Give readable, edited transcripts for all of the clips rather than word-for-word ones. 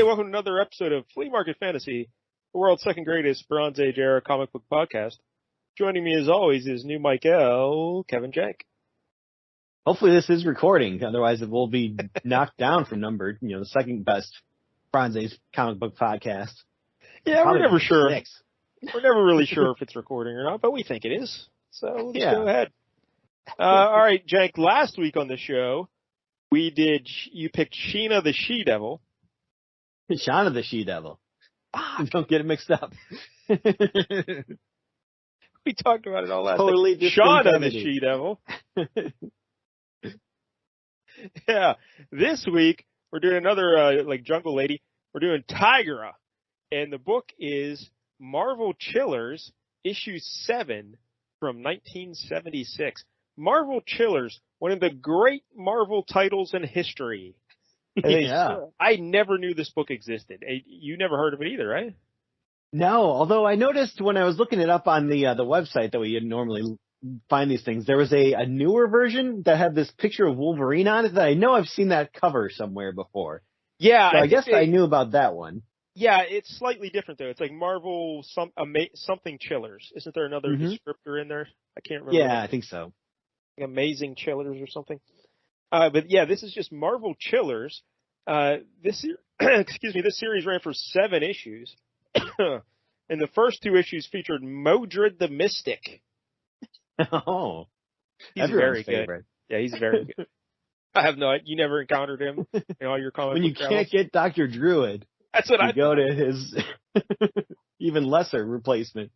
Hey, welcome to another episode of Flea Market Fantasy, the world's second greatest Bronze Age era comic book podcast. Joining me as always is new Michael, Kevin Jank. Hopefully this is recording, otherwise it will be knocked down from number, the second best Bronze Age comic book podcast. Yeah, Probably we're never sure. 6. We're never really sure if it's recording or not, but we think it is. So let's go ahead. All right, Jank, last week on the show, you picked Sheena the She-Devil. Shauna the She-Devil. Don't get it mixed up. We talked about it all last totally week. Shauna the She-Devil. Yeah. This week, we're doing another, Jungle Lady. We're doing Tigra. And the book is Marvel Chillers, issue 7 from 1976. Marvel Chillers, one of the great Marvel titles in history. Yeah. I never knew this book existed. You never heard of it either, right? No, although I noticed when I was looking it up on the website that we normally find these things, there was a newer version that had this picture of Wolverine on it that I know I've seen that cover somewhere before. Yeah. So I guess I knew about that one. Yeah, it's slightly different though. It's like Marvel something Chillers. Isn't there another descriptor in there? I can't remember. Yeah, I think so. Like Amazing Chillers or something. But yeah, this is just Marvel Chillers. This series ran for 7 issues. And the first 2 issues featured Modred the Mystic. Oh. He's very good. Yeah, he's very good. I have no idea. You never encountered him in all your comic when you can't get Dr. Druid. That's what I go to his even lesser replacement.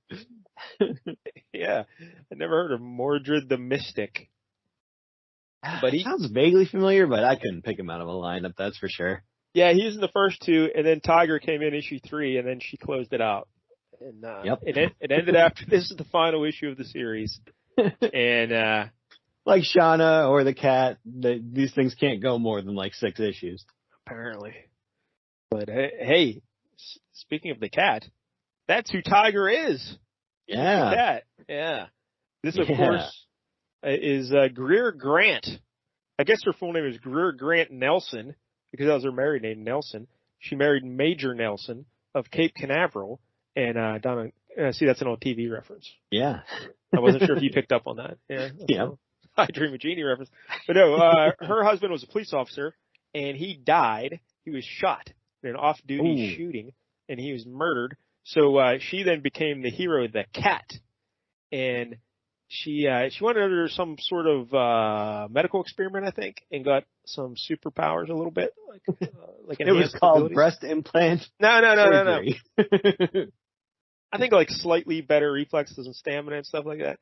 Yeah. I never heard of Mordred the Mystic. But he sounds vaguely familiar, but I couldn't pick him out of a lineup, that's for sure. Yeah, he was in the first 2, and then Tiger came in issue 3, and then she closed it out. And it ended after this is the final issue of the series. And like Shauna or the cat, these things can't go more than 6 issues. Apparently. But hey, speaking of the cat, that's who Tiger is. Yeah. Cat. Yeah. This, of course, is Greer Grant. I guess her full name is Greer Grant Nelson, because that was her married name, Nelson. She married Major Nelson of Cape Canaveral. And Donna, see, that's an old TV reference. Yeah. I wasn't sure if you picked up on that. Yeah. Yeah. I Dream of Jeannie reference. But no, her husband was a police officer, and he died. He was shot in an off-duty shooting, and he was murdered. So she then became the hero, the cat. And she went under some sort of medical experiment, I think, and got some superpowers a little bit. Like it was called breast implant. No. I think slightly better reflexes and stamina and stuff like that.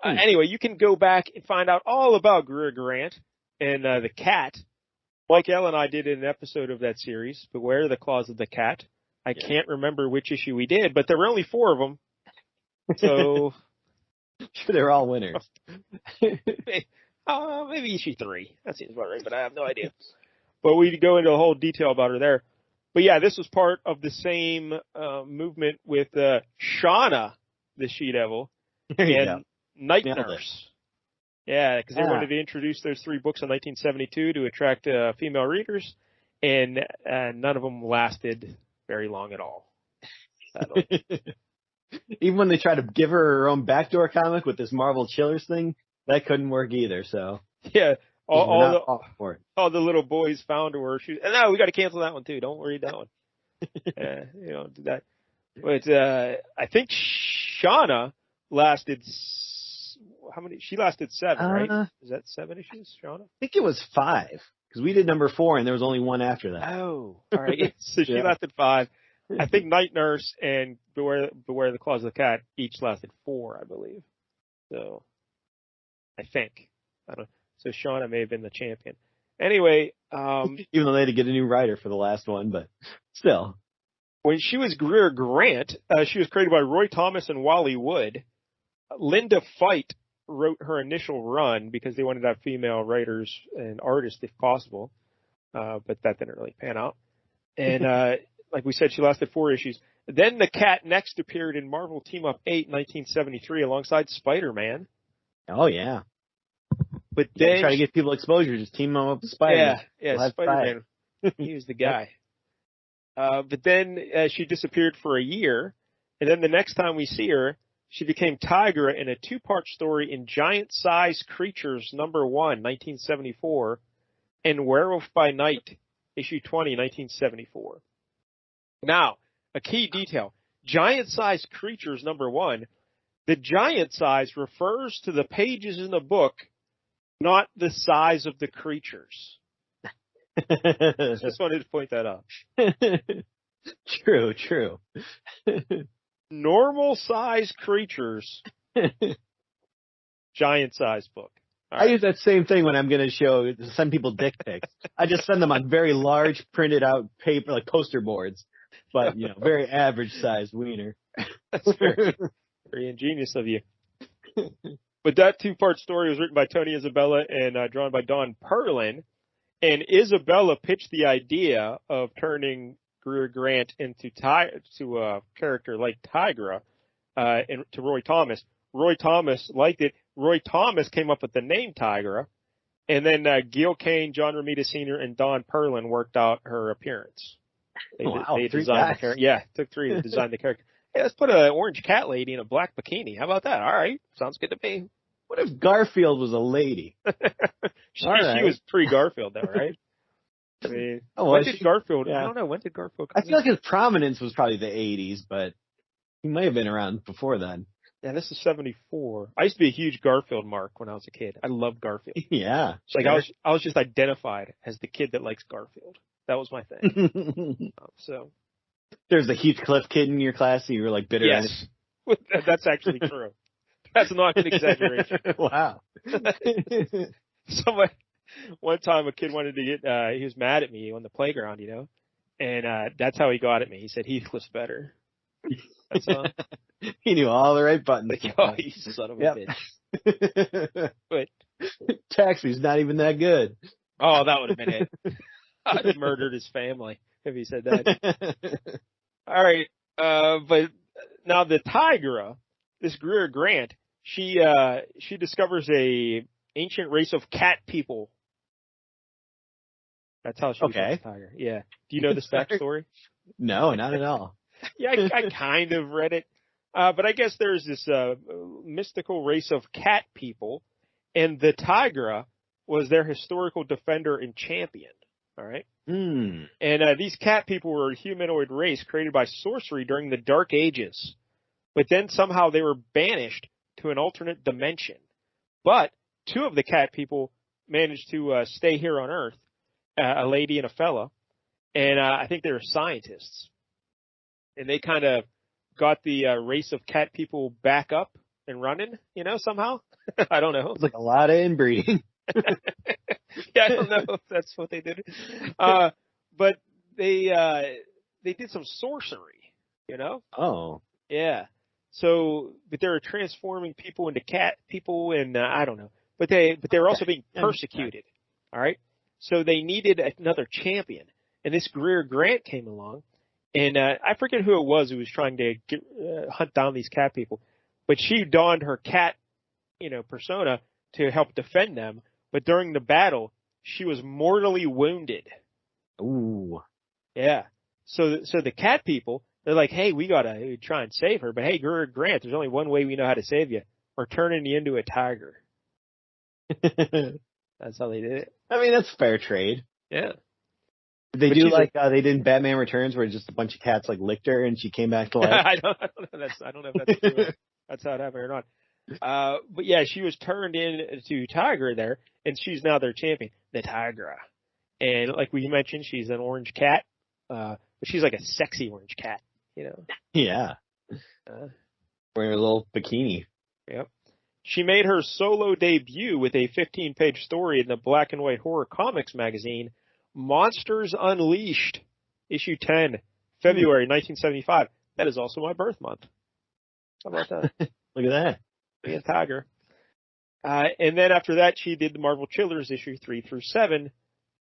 Anyway, you can go back and find out all about Greer Grant and the cat. Mike L and I did an episode of that series, Beware the Claws of the Cat. I can't remember which issue we did, but there were only 4 of them. So sure, they're all winners. Maybe issue 3. That seems about right, but I have no idea. But we go into a whole detail about her there. But yeah, this was part of the same movement with Shauna the She-Devil and Night Nurse. Yeah, because they wanted to introduce those 3 books in 1972 to attract female readers, and none of them lasted very long at all. Even when they tried to give her own backdoor comic with this Marvel Chillers thing, that couldn't work either. So yeah, all the little boys found her. No, we got to cancel that one too. Don't worry that one. Do that. But I think Shauna lasted. How many? She lasted 7, right? Is that 7 issues, Shauna? I think it was 5 because we did number 4 and there was only one after that. Oh, all right. So she lasted 5. I think Night Nurse and Beware the Claws of the Cat each lasted 4, I believe. So I think I don't. So Shauna may have been the champion. Anyway, even though they had to get a new writer for the last one, but still. When she was Greer Grant, she was created by Roy Thomas and Wally Wood. Linda Fight wrote her initial run because they wanted to have female writers and artists if possible, but that didn't really pan out. And like we said, she lasted 4 issues. Then the cat next appeared in Marvel Team Up 8 in 1973 alongside Spider-Man. Oh, yeah. But then try to get people exposure, just team them up with Spider-Man. Yeah, Spider-Man. He was the guy. But then she disappeared for a year, and then the next time we see her, she became Tigra in a two-part story in Giant-Sized Creatures #1, 1974, and Werewolf by Night, issue 20, 1974. Now, a key detail. Giant-Sized Creatures #1, the giant size refers to the pages in the book, not the size of the creatures. Just wanted to point that out. True. Normal size creatures, giant size book. Right. I use that same thing when I'm going to send people dick pics. I just send them on very large printed out paper, like poster boards, but very average size wiener. That's very, very ingenious of you. But that two-part story was written by Tony Isabella and drawn by Don Perlin. And Isabella pitched the idea of turning Greer Grant into a character like Tigra and to Roy Thomas. Roy Thomas liked it. Roy Thomas came up with the name Tigra. And then Gil Kane, John Romita Sr., and Don Perlin worked out her appearance. They designed the character. Yeah, it took three to design the character. Hey, let's put an orange cat lady in a black bikini. How about that? All right. Sounds good to me. What if Garfield was a lady? She was pre-Garfield, though, right? I mean, when did Garfield? Yeah. I don't know. When did Garfield come I feel like his prominence was probably the 80s, but he may have been around before then. Yeah, this is 74. I used to be a huge Garfield mark when I was a kid. I loved Garfield. Yeah. Like I was just identified as the kid that likes Garfield. That was my thing. So there's a Heathcliff kid in your class, and you were like bitter. Yes, that's actually true. That's not an exaggeration. Wow. One time a kid wanted to get, he was mad at me on the playground, and that's how he got at me. He said Heathcliff's better. That's all. He knew all the right buttons. Like, oh, you son of a bitch. But Taxi's not even that good. Oh, that would have been it. I'd have murdered his family if he said that. All right. But now the Tigra, this Greer Grant, she discovers a ancient race of cat people. That's how she becomes a tiger. Yeah. Do you know this backstory? No, not at all. Yeah, I kind of read it. But I guess there's this mystical race of cat people, and the Tigra was their historical defender and champion. All right? Mm. And these cat people were a humanoid race created by sorcery during the Dark Ages. But then somehow they were banished to an alternate dimension. But two of the cat people managed to stay here on Earth, a lady and a fella. And I think they were scientists. And they kind of got the race of cat people back up and running, somehow. I don't know. It's like a lot of inbreeding. Yeah, I don't know if that's what they did. But they did some sorcery, Oh. Yeah. So, but they were transforming people into cat people, and I don't know. But they were also being persecuted. All right. So they needed another champion, and this Greer Grant came along, and I forget who it was who was trying to hunt down these cat people, but she donned her cat, persona to help defend them. But during the battle, she was mortally wounded. Ooh. Yeah. So the cat people, they're like, hey, we gotta try and save her. But hey, Greer Grant, there's only one way we know how to save you. We're turning you into a tiger. That's how they did it. I mean, that's fair trade. Yeah. Did they do like they did in Batman Returns, where just a bunch of cats like licked her and she came back to life? I don't know if that's true. That's how it happened or not. But yeah, she was turned into Tigra there, and she's now their champion, the Tigra. And like we mentioned, she's an orange cat, but she's like a sexy orange cat, Yeah. Wearing a little bikini. Yep. She made her solo debut with a 15-page story in the black and white horror comics magazine, Monsters Unleashed, issue 10, February 1975. That is also my birth month. How about that? Look at that. Being a tiger. And then after that, she did the Marvel Chillers issue 3 through 7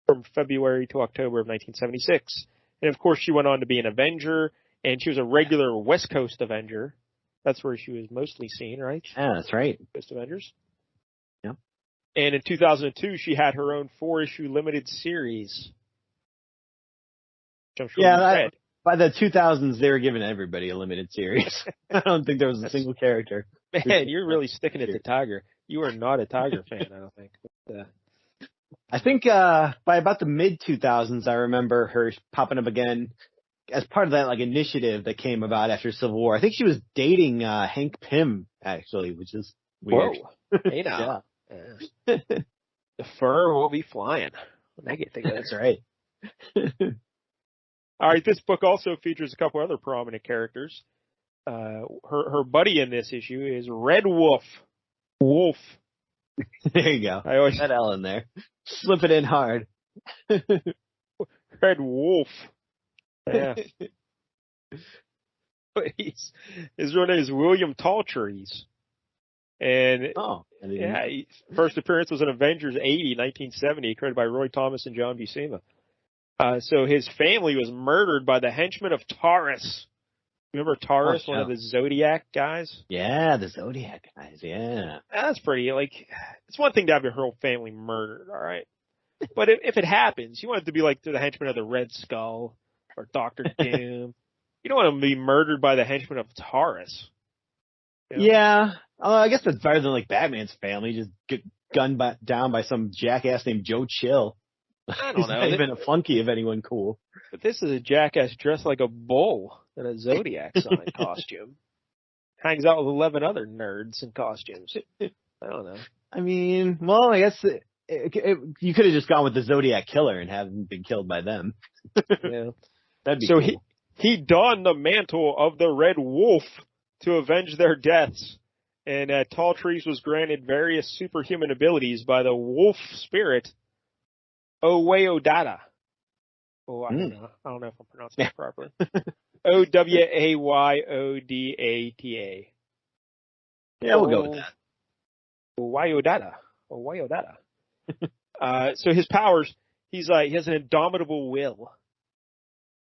from February to October of 1976. And of course, she went on to be an Avenger, and she was a regular West Coast Avenger. That's where she was mostly seen, right? Yeah, that's right. Coast Avengers. Yep. And in 2002, she had her own 4-issue limited series. which I'm sure Yeah, you read. by the 2000s, they were giving everybody a limited series. I don't think there was a single character. Man, you're really sticking it to Tiger. You are not a Tiger fan, I don't think. But, I think by about the mid 2000s, I remember her popping up again as part of that like initiative that came about after Civil War. I think she was dating Hank Pym actually, which is weird. whoa. Hey now. Yeah. The fur will be flying. I get think That's right. All right, this book also features a couple other prominent characters. Her buddy in this issue is Red Wolf. Wolf. There you go. I always that L in there. Slip it in hard. Red Wolf. Yeah. His real name is William Talltrees. And yeah, first appearance was in Avengers 80, 1970, created by Roy Thomas and John Buscema. So his family was murdered by the henchmen of Taurus. Remember Taurus, one of the Zodiac guys? Yeah, the Zodiac guys, yeah. That's pretty, it's one thing to have your whole family murdered, all right? But if it happens, you want it to be like the henchmen of the Red Skull or Dr. Doom. You don't want to be murdered by the henchmen of Taurus. You know? Yeah. I guess that's better than like Batman's family, just get gunned down by some jackass named Joe Chill. I don't He's know. not even a flunky of anyone cool. But this is a jackass dressed like a bull in a Zodiac sign costume. Hangs out with 11 other nerds in costumes. I don't know. I mean, well, I guess you could have just gone with the Zodiac killer and haven't been killed by them. Yeah. That'd be so cool. he donned the mantle of the Red Wolf to avenge their deaths. And Talltrees was granted various superhuman abilities by the wolf spirit, Owayodata. Oh, I don't know. I don't know if I'm pronouncing that properly. Owayoodata. Yeah, we'll go with that. Owayodata. So his powers, he has an indomitable will.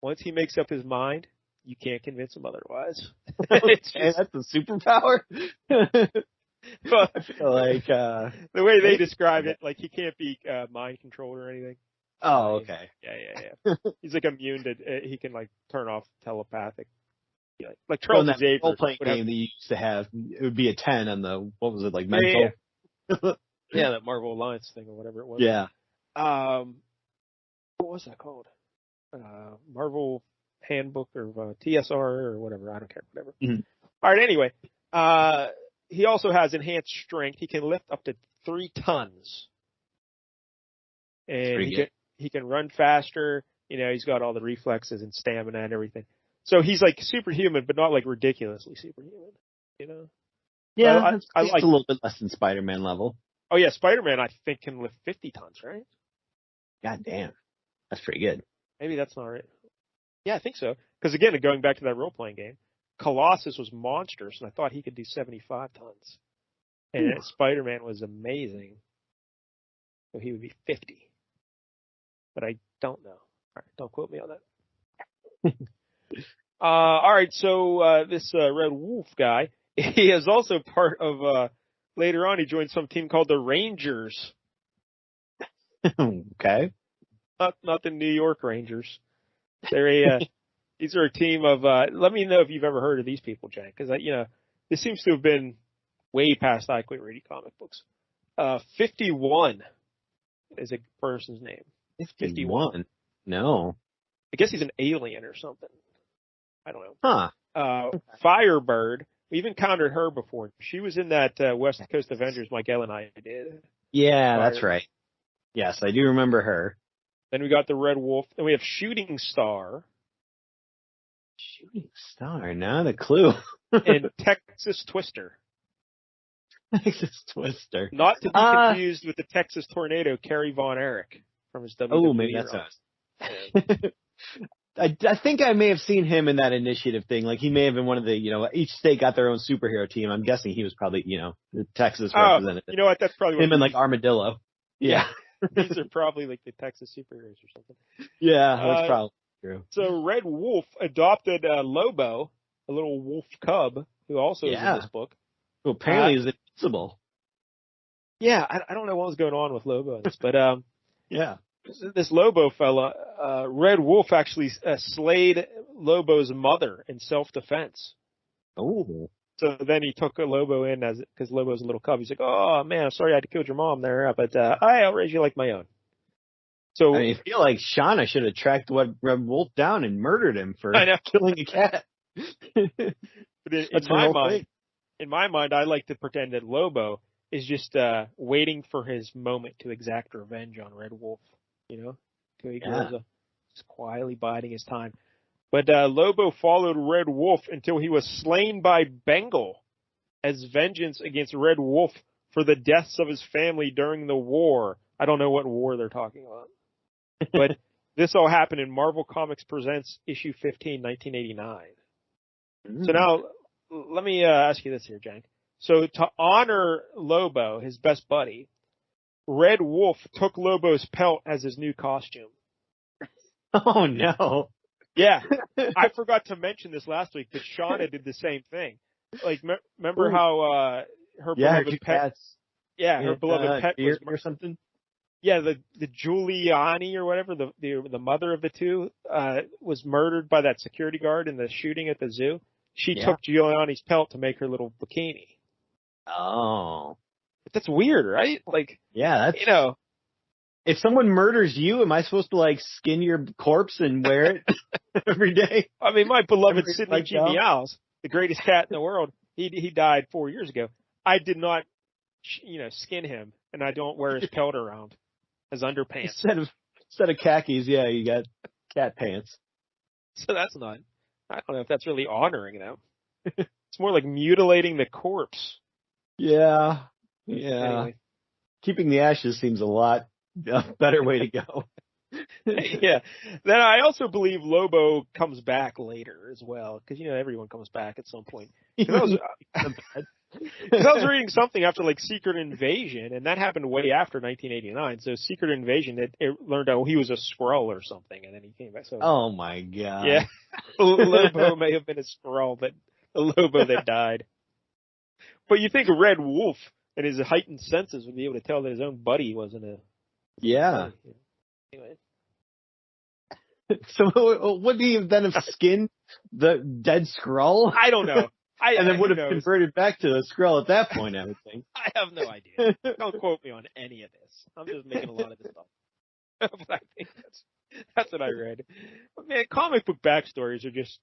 Once he makes up his mind, you can't convince him otherwise. That's a superpower? But I feel like the way they describe it, like he can't be mind controlled or anything. Oh, okay. Yeah. He's like immune to. He can like turn off telepathic. Like Charles Xavier. Role playing game that you used to have, it would be a 10 on the mental. Yeah, that Marvel Alliance thing or whatever it was. Yeah. What was that called? Marvel Handbook or TSR or whatever. I don't care. Whatever. Mm-hmm. All right. Anyway, he also has enhanced strength. He can lift up to 3 tons. And he can run faster. He's got all the reflexes and stamina and everything. So he's like superhuman, but not like ridiculously superhuman. Yeah, I like a little bit less than Spider-Man level. Oh yeah, Spider-Man I think can lift 50 tons, right? God damn, that's pretty good. Maybe that's not right. Yeah, I think so. Because again, going back to that role-playing game, Colossus was monstrous, and I thought he could do 75 tons. And Spider-Man was amazing, so he would be 50. But I don't know. All right, don't quote me on that. All right, so this Red Wolf guy, he is also part of, later on he joined some team called the Rangers. Okay. Not the New York Rangers. They're these are a team of, let me know if you've ever heard of these people, Jack, because, this seems to have been way past I Quit reading comic books. 51 is a person's name. 51? No. I guess he's an alien or something. I don't know. Huh. Firebird. We've encountered her before. She was in that West Coast Avengers Miguel and I did. Yeah, that's right. Yes, I do remember her. Then we got the Red Wolf. Then we have Shooting Star. Shooting Star? Not a clue. And Texas Twister. Texas Twister. Not to be confused with the Texas Tornado, Kerry Von Erich from his WWE. Oh, maybe that's us. I think I may have seen him in that initiative thing. Like he may have been one of the, each state got their own superhero team. I'm guessing he was probably, the Texas representative. You know what? That's probably him and like Armadillo. Yeah. These are probably like the Texas superheroes or something. Yeah, that's probably true. So Red Wolf adopted Lobo, a little wolf cub, who also is in this book. Who apparently is invincible. Yeah, I don't know what was going on with Lobo in this, but yeah. this Lobo fella, Red Wolf actually slayed Lobo's mother in self-defense. Oh. So then he took a Lobo in because Lobo's a little cub. He's like, "Oh man, I'm sorry I had to kill your mom there, but I'll raise you like my own." So I mean, I feel like Shauna should have tracked Red Wolf down and murdered him for I know. killing a cat. But in my mind, I like to pretend that Lobo is just waiting for his moment to exact revenge on Red Wolf. Till he grows up, just quietly biding his time. But Lobo followed Red Wolf until he was slain by Bengal as vengeance against Red Wolf for the deaths of his family during the war. I don't know what war they're talking about. But this all happened in Marvel Comics Presents issue 15, 1989. So now, let me ask you this here, Jank. So to honor Lobo, his best buddy, Red Wolf took Lobo's pelt as his new costume. Oh, no. Yeah. I forgot to mention this last week, but Shauna did the same thing. Like, remember how her beloved pet... Yeah, her beloved pet was... Or something? Yeah, the Giuliani or whatever, the mother of the two, was murdered by that security guard in the shooting at the zoo. She took Giuliani's pelt to make her little bikini. Oh. But that's weird, right? Like, yeah, that's, if someone murders you, am I supposed to like skin your corpse and wear it every day? I mean, my beloved Sidney G. Meows, the greatest cat in the world, he died 4 years ago. I did not, skin him, and I don't wear his pelt around as underpants. Instead of khakis, you got cat pants. So that's not, I don't know if that's really honoring them. It's more like mutilating the corpse. Yeah. Anyway. Keeping the ashes seems a lot better way to go. Yeah. Then I also believe Lobo comes back later as well, because everyone comes back at some point. Because I was reading something after like Secret Invasion, and that happened way after 1989. So Secret Invasion, it learned out he was a Skrull or something, and then he came back. So oh my god! Yeah, Lobo may have been a Skrull, but the Lobo that died. But you think Red Wolf and his heightened senses would be able to tell that his own buddy wasn't a... Yeah. Anyway. So would he have then have skinned the dead Skrull? I don't know. And then would have converted back to a Skrull at that point, I would think. I have no idea. Don't quote me on any of this. I'm just making a lot of this stuff. But I think that's what I read. But man, comic book backstories are just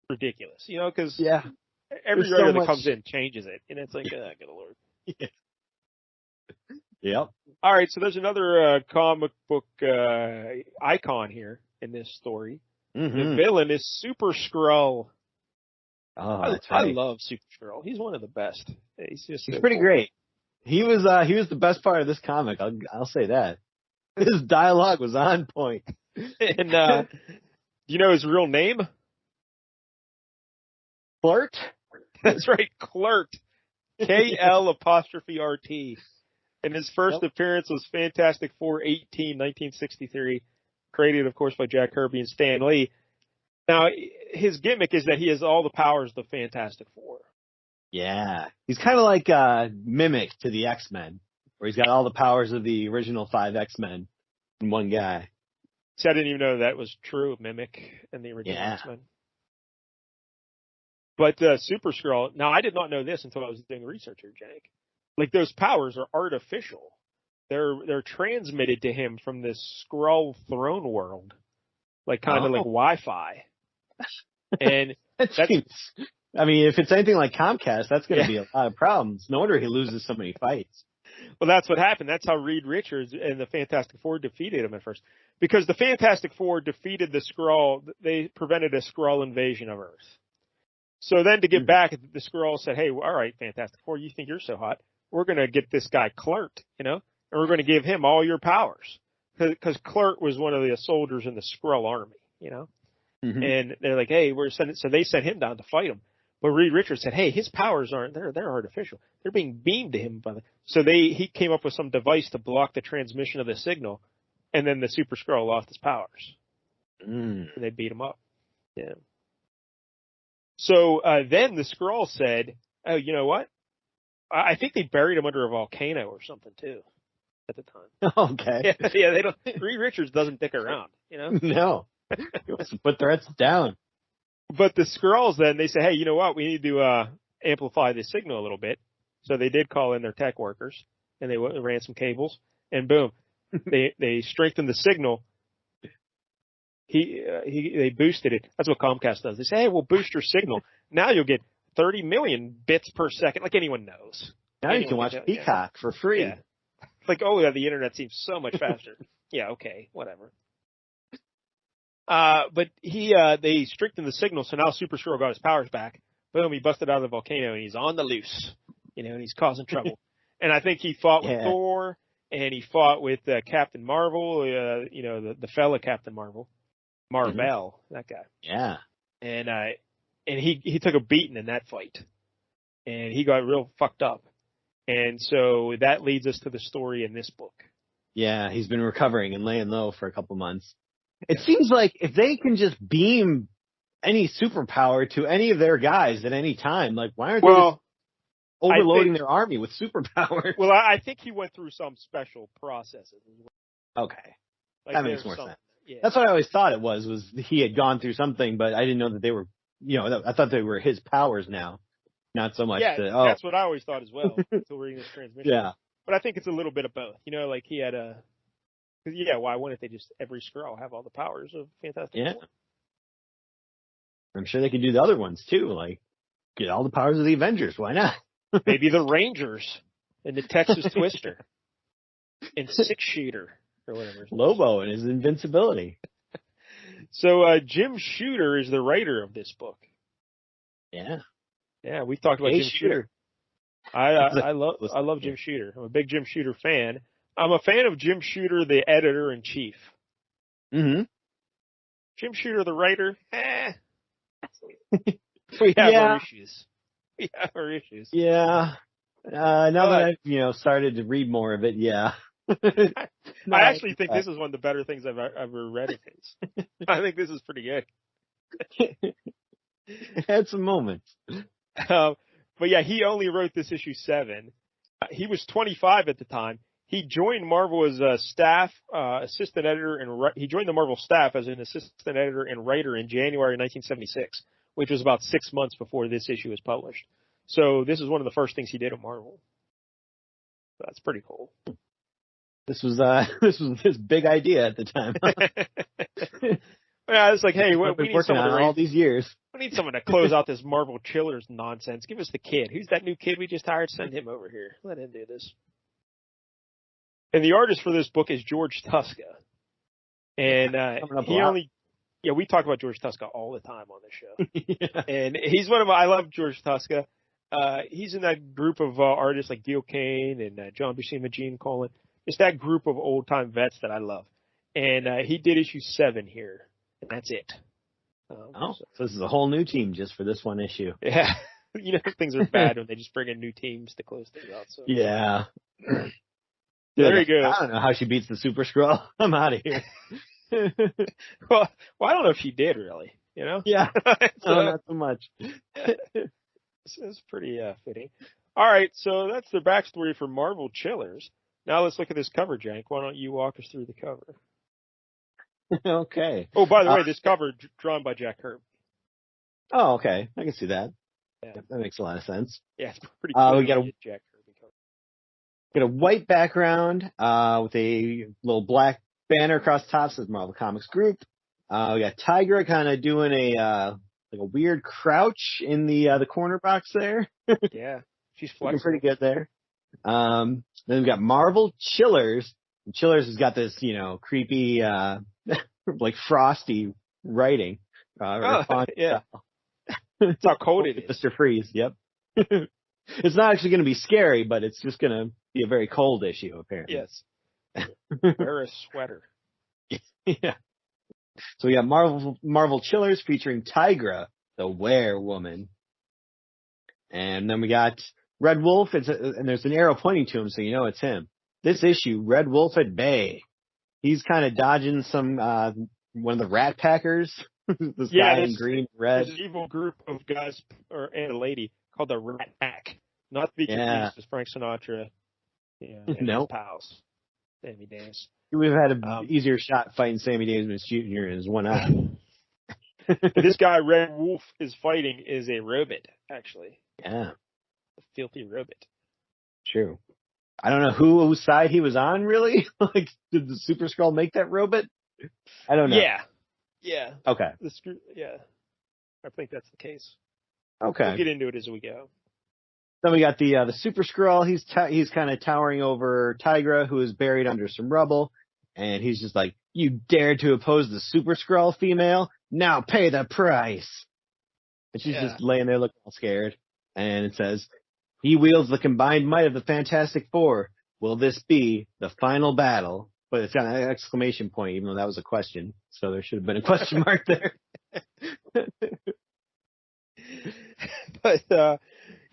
ridiculous, because every writer that comes in changes it, and it's like, good lord. Yeah. Yep. All right, so there's another comic book icon here in this story. Mm-hmm. The villain is Super Skrull. Oh, that's right. I love Super Skrull. He's one of the best. He's pretty great. He was the best part of this comic. I'll say that. His dialogue was on point. And do you know his real name? Klart? That's right, Klart. KL''RT. And his first appearance was Fantastic Four 18, 1963, created, of course, by Jack Kirby and Stan Lee. Now, his gimmick is that he has all the powers of the Fantastic Four. Yeah. He's kind of like Mimic to the X-Men, where he's got all the powers of the original 5 X-Men in one guy. See, I didn't even know that was true of Mimic and the original X-Men. But Super Skrull, now I did not know this until I was doing research here, Jake. Like, those powers are artificial. They're transmitted to him from this Skrull throne world, like kind of like Wi-Fi. And I mean, if it's anything like Comcast, that's going to be a lot of problems. No wonder he loses so many fights. Well, that's what happened. That's how Reed Richards and the Fantastic Four defeated him at first. Because the Fantastic Four defeated the Skrull, they prevented a Skrull invasion of Earth. So then to get back, the Skrull said, hey, all right, Fantastic Four, you think you're so hot. We're going to get this guy Klart, and we're going to give him all your powers. Because Klart was one of the soldiers in the Skrull army, Mm-hmm. And they're like, hey, so they sent him down to fight him. But Reed Richards said, hey, his powers they're artificial. They're being beamed to him. So he came up with some device to block the transmission of the signal, and then the Super Skrull lost his powers. And they beat him up. Yeah. So then the Skrull said, oh, you know what? I think they buried him under a volcano or something, too. at the time. Okay. Yeah, they don't. Reed Richards doesn't dick around, you know. No. He wants to put threats down. But the Skrulls then they say, hey, you know what? We need to amplify the signal a little bit. So they did call in their tech workers, and they ran some cables, and boom, they strengthened the signal. They boosted it. That's what Comcast does. They say, hey, we'll boost your signal. Now you'll get 30 million bits per second, like anyone knows. Now you can watch Peacock for free. Yeah. Like, oh, yeah, the internet seems so much faster. Yeah, okay, whatever. But they strengthened the signal, so now Super Skrull got his powers back. Boom, he busted out of the volcano, and he's on the loose, you know, and he's causing trouble. And I think he fought with Thor, and he fought with Captain Marvel, you know, the fella Captain Marvel. Marvel, that guy. Yeah. And he took a beating in that fight. And he got real fucked up. And so that leads us to the story in this book. Yeah, he's been recovering and laying low for a couple months. It seems like if they can just beam any superpower to any of their guys at any time, like why aren't they just overloading their army with superpowers? Well, I think he went through some special processes as well. Okay. Like that makes more sense. Yeah. That's what I always thought it was he had gone through something, but I didn't know that they were, you know, I thought they were his powers now. Not so much. Yeah, that's what I always thought as well until reading this transmission. Yeah. But I think it's a little bit of both. You know, like he had why wouldn't they just, every Skrull have all the powers of Fantastic Four? I'm sure they could do the other ones too, like get all the powers of the Avengers. Why not? Maybe the Rangers and the Texas Twister and Six Shooter or whatever. Lobo and his invincibility. So Jim Shooter is the writer of this book. Yeah. Yeah, we've talked about Jim Shooter. I love Jim Shooter. I'm a big Jim Shooter fan. I'm a fan of Jim Shooter, the editor-in-chief. Mm-hmm. Jim Shooter, the writer, we have our issues. We have our issues. Yeah. Now that I've, started to read more of it, yeah. I actually think this is one of the better things I've ever read of his. I think this is pretty good. It had some moments. But yeah, he only wrote this issue 7. He was 25 at the time. He joined Marvel as a staff assistant editor, and he joined the Marvel staff as an assistant editor and writer in January 1976, which was about 6 months before this issue was published. So this is one of the first things he did at Marvel. That's pretty cool. This was his big idea at the time. Yeah, it's like, hey, we need someone on all these years. We need someone to close out this Marvel Chillers nonsense. Give us the kid. Who's that new kid we just hired? Send him over here. Let him do this. And the artist for this book is George Tuska. And we talk about George Tuska all the time on this show. Yeah. And he's I love George Tuska. He's in that group of artists like Gil Kane and John Buscema, Gene Colan. It's that group of old-time vets that I love. And he did issue 7 here, and that's it. So this is a whole new team just for this one issue. Yeah. Things are bad when they just bring in new teams to close things out. So. Yeah. Very good. I don't know how she beats the Super Skrull. I'm out of here. well, I don't know if she did really, Yeah. Not so much. It's pretty fitting. All right, so that's the backstory for Marvel Chillers. Now let's look at this cover, Jank. Why don't you walk us through the cover? Okay. Oh, by the way, this cover drawn by Jack Kirby. Oh, okay. I can see that. Yeah. That makes a lot of sense. Yeah, it's pretty cool. We got a Jack Kirby cover. Got a white background with a little black banner across the top says Marvel Comics Group. We got Tigra kind of doing a weird crouch in the corner box there. Yeah, she's looking pretty good there. Then we've got Marvel Chillers. And Chillers has got this, creepy, like frosty writing. Yeah. That's how cold it is. Mr. Freeze, yep. It's not actually going to be scary, but it's just going to be a very cold issue, apparently. Yes. Wear a sweater. Yeah. So we got Marvel Chillers featuring Tigra, the Were-Woman. And then we got Red Wolf, and there's an arrow pointing to him, so it's him. This issue, Red Wolf at Bay. He's kind of dodging some one of the Rat Packers. This guy in green, red. This evil group of guys and a lady called the Rat Pack. Not to be confused with Frank Sinatra. And his pals. Sammy Davis. He would have had an easier shot fighting Sammy Davis Jr. in his one eye. This guy, Red Wolf, is fighting is a robot, actually. Yeah. A filthy robot. True. I don't know whose side he was on, really. Like, did the Super Skrull make that robot? I don't know. Yeah. Okay. Yeah. I think that's the case. Okay. We'll get into it as we go. Then we got the Super Skrull. He's kind of towering over Tigra, who is buried under some rubble, and he's just like, "You dare to oppose the Super Skrull, female? Now pay the price." And she's just laying there looking all scared. And it says, "He wields the combined might of the Fantastic Four. Will this be the final battle?" But it's got an exclamation point, even though that was a question. So there should have been a question mark there. But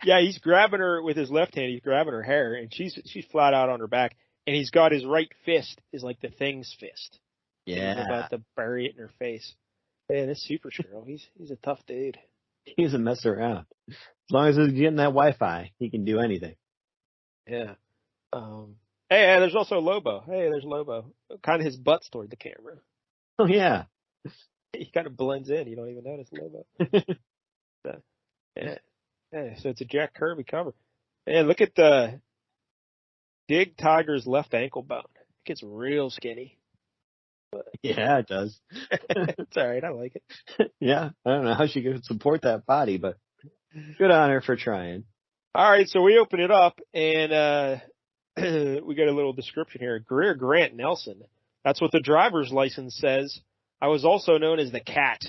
yeah, he's grabbing her with his left hand. He's grabbing her hair, and she's flat out on her back. And he's got his right fist is like the Thing's fist. Yeah, he's about to bury it in her face. Man, this Super Skrull, he's a tough dude. He's a mess around. As long as he's getting that Wi-Fi, he can do anything. Yeah. Hey, there's also Lobo. Hey, there's Lobo. Kind of his butt's toward the camera. Oh yeah. He kind of blends in. You don't even notice Lobo. Yeah. So it's a Jack Kirby cover. And look at the Dig Tiger's left ankle bone. It gets real skinny. But yeah, it does. It's all right. I like it. Yeah. I don't know how she could support that body, but good on her for trying. All right. So we open it up, and we got a little description here. Greer Grant Nelson. That's what the driver's license says. I was also known as the Cat,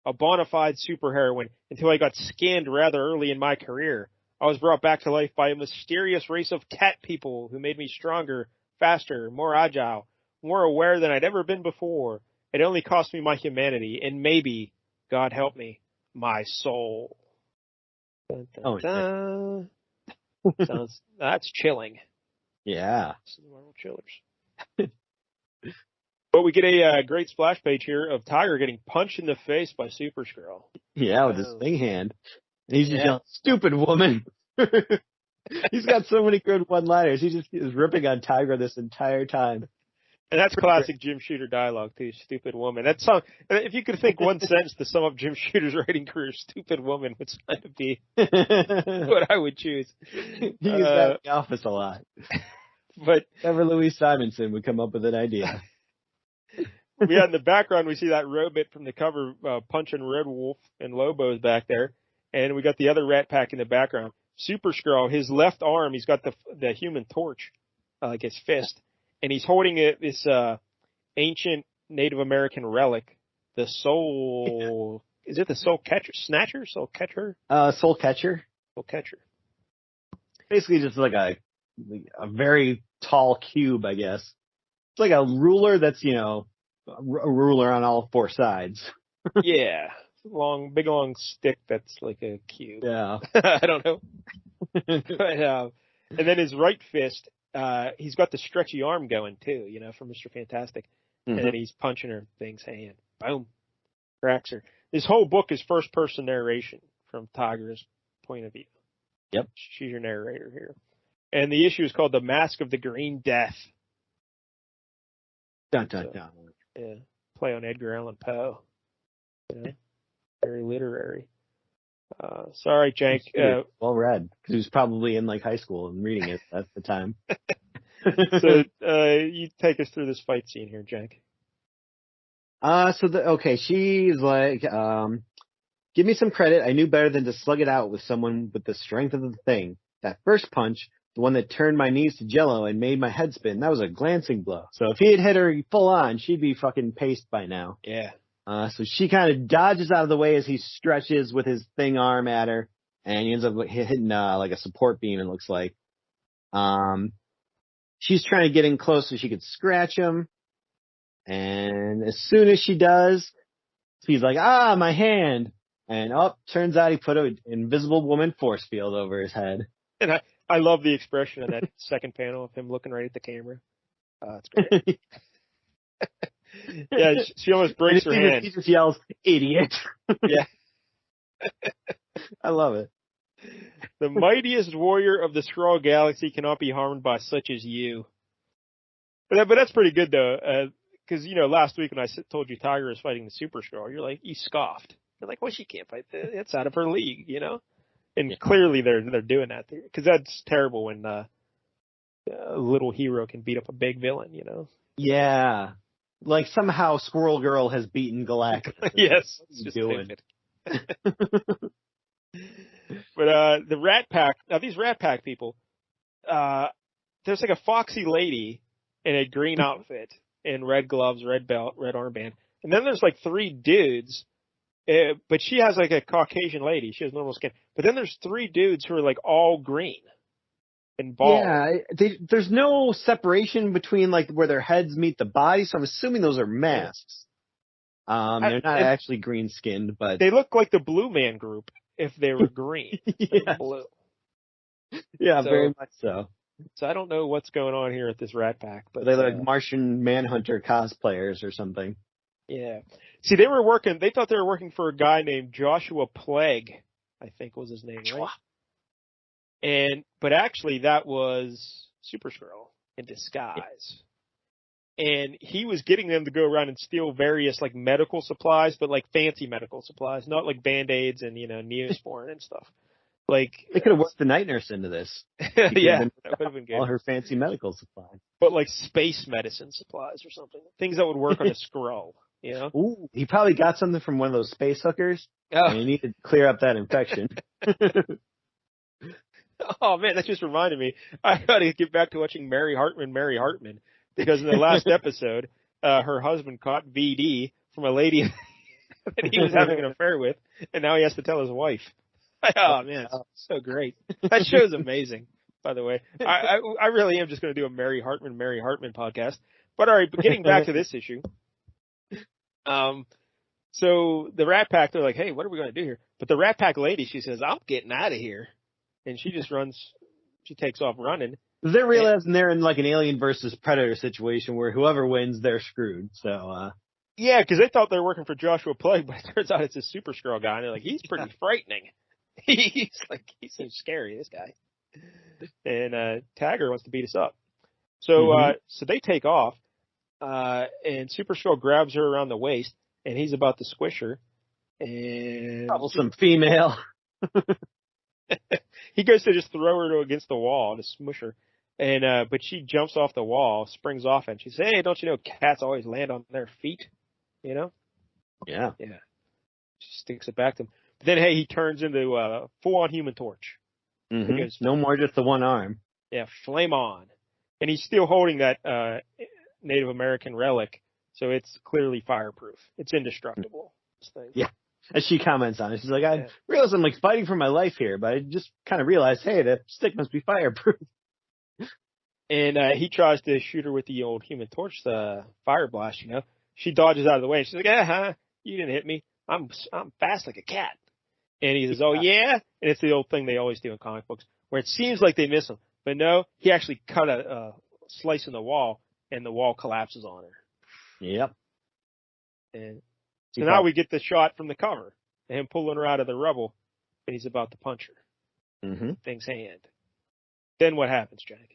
a bona fide superheroine until I got skinned rather early in my career. I was brought back to life by a mysterious race of cat people who made me stronger, faster, more agile, more aware than I'd ever been before. It only cost me my humanity and maybe, God help me, my soul. Dun, dun, dun. That's chilling. Yeah. Some Marvel chillers. But we get a great splash page here of Tiger getting punched in the face by Super Skrull. Yeah, with his thing hand. And he's just yelling, "Stupid woman." He's got so many good one-liners. He just is ripping on Tiger this entire time. And that's classic Jim Shooter dialogue, too. Stupid woman. That song, if you could think one sentence to sum up Jim Shooter's writing career, stupid woman would kind of be what I would choose. He used that in the office a lot. But Never Louis Simonson would come up with an idea. In the background, we see that robot from the cover punching Red Wolf, and Lobo's back there. And we got the other Rat Pack in the background. Super Skrull, his left arm, he's got the Human Torch, like his fist. And he's holding this ancient Native American relic, the Soul. Is it the Soul Catcher? Snatcher? Soul Catcher? Soul Catcher. Soul Catcher. Basically just like a very tall cube, I guess. It's like a ruler that's, a ruler on all four sides. Yeah. Big long stick that's like a cube. Yeah. I don't know. But, and then his right fist, he's got the stretchy arm going too, from Mr. Fantastic. Mm-hmm. And then he's punching her thing's hand. Boom. Cracks her. This whole book is first person narration from Tigra's point of view. Yep. She's your narrator here. And the issue is called The Mask of the Green Death. Dun, dun, dun. Yeah. Play on Edgar Allan Poe. Very literary. Sorry, Jank. Well read, because he was probably in high school and reading it at the time. So you take us through this fight scene here, Jank. She's like, give me some credit. I knew better than to slug it out with someone with the strength of the Thing. That first punch, the one that turned my knees to jello and made my head spin, that was a glancing blow. So if he had hit her full on, she'd be fucking paced by now. Yeah. So she kind of dodges out of the way as he stretches with his Thing arm at her, and he ends up hitting like a support beam, it looks like. She's trying to get in close so she could scratch him, and as soon as she does, he's like, my hand! And turns out he put an invisible woman force field over his head. And I love the expression of that second panel of him looking right at the camera. It's great. Yeah, she almost breaks her hand. He just yells, "Idiot!" Yeah. I love it. The mightiest warrior of the Skrull galaxy cannot be harmed by such as you. But that's pretty good though, because last week when I told you Tiger was fighting the Super Skrull, you scoffed. You're like, well, she can't fight. It's out of her league. And Yeah. clearly they're doing that because that's terrible when a little hero can beat up a big villain. Yeah. Like somehow Squirrel Girl has beaten Galactus. Yes, What are it's you just doing? stupid. But the Rat Pack, now these Rat Pack people, there's like a foxy lady in a green outfit and red gloves, red belt, red armband, and then there's like three dudes. But she has like a Caucasian lady. She has normal skin. But then there's three dudes who are like all green and bald. Yeah, there's no separation between like where their heads meet the body, so I'm assuming those are Yeah. masks. They're not And actually green skinned, but they look like the Blue Man Group if they were green. yeah, Blue. yeah, So, very much so. so I don't know what's going on here at this Rat Pack, but They look like Martian Manhunter cosplayers or something. yeah. See, they thought they were working for a guy named Joshua Plague, I think was his name, right? But actually that was Super Skrull in disguise. And he was getting them to go around and steal various like medical supplies, but like fancy medical supplies, not like Band-Aids and, Neosporin and stuff. Like They could have worked the night nurse into this. yeah, that would have been good. All her fancy medical supplies. But like space medicine supplies or something. Things that would work on a Skrull, Ooh, he probably got something from one of those space hookers, and he needed to clear up that infection. Oh man, that just reminded me. I gotta get back to watching Mary Hartman, because in the last episode, her husband caught VD from a lady that he was having an affair with, and now he has to tell his wife. Oh man, it's so great. That show's amazing, by the way. I really am just going to do a Mary Hartman podcast. But all right, but getting back to this issue. So the Rat Pack, they're like, hey, what are we going to do here? But the Rat Pack lady, she says, I'm getting out of here. And she just she takes off running. They're realizing they're in like an Alien versus Predator situation where whoever wins, they're screwed. So, yeah, because they thought they were working for Joshua Plague, but it turns out it's a Super Skrull guy. And they're like, he's pretty frightening. He's so scary, this guy. And Tigra wants to beat us up. So so they take off, and Super Skrull grabs her around the waist, and he's about to squish her. And some female. He goes to just throw her against the wall to smush her. And but she jumps off the wall, springs off, and she says, hey, don't you know cats always land on their feet? Yeah. Yeah. She sticks it back to him. But then, hey, he turns into a full-on Human Torch. Goes, no more just the one arm. Yeah, flame on. And he's still holding that Native American relic, so it's clearly fireproof. It's indestructible. This thing. Yeah. As she comments on it, she's like, I realize I'm like fighting for my life here, but I just kind of realized, hey, the stick must be fireproof. And he tries to shoot her with the old Human Torch, fire blast. She dodges out of the way. She's like, you didn't hit me. I'm fast like a cat. And he says, oh yeah? And it's the old thing they always do in comic books, where it seems like they miss him, but no, he actually cut a slice in the wall, and the wall collapses on her. Yep. And so now we get the shot from the cover, and him pulling her out of the rubble, and he's about to punch her. Thing's hand. Then what happens, Jack?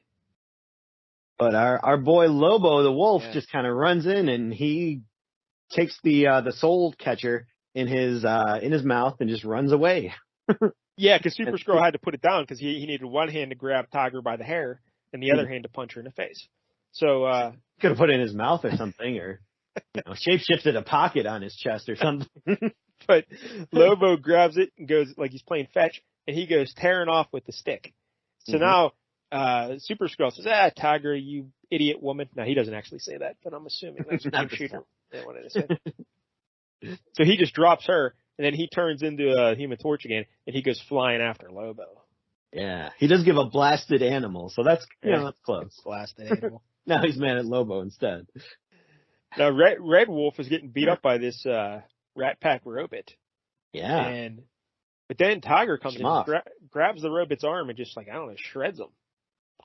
But our boy Lobo, the wolf, just kind of runs in, and he takes the soul catcher in his mouth and just runs away. Yeah, because Super Skrull had to put it down because he needed one hand to grab Tigra by the hair and the other hand to punch her in the face. So could have put it in his mouth or something, or shapeshifted a pocket on his chest or something. But Lobo grabs it and goes like he's playing fetch, and he goes tearing off with the stick. So now Super Skrull says, Tigra, you idiot woman. Now, he doesn't actually say that, but I'm assuming that's what Jim Shooter wanted to say. So he just drops her, and then he turns into a Human Torch again, and he goes flying after Lobo. Yeah, he does give a blasted animal, so that's that's close. Blasted animal. Now he's mad at Lobo instead. Now Red Wolf is getting beat up by this Rat Pack robot. Yeah. But then Tigra comes in, grabs the robot's arm, and just shreds him.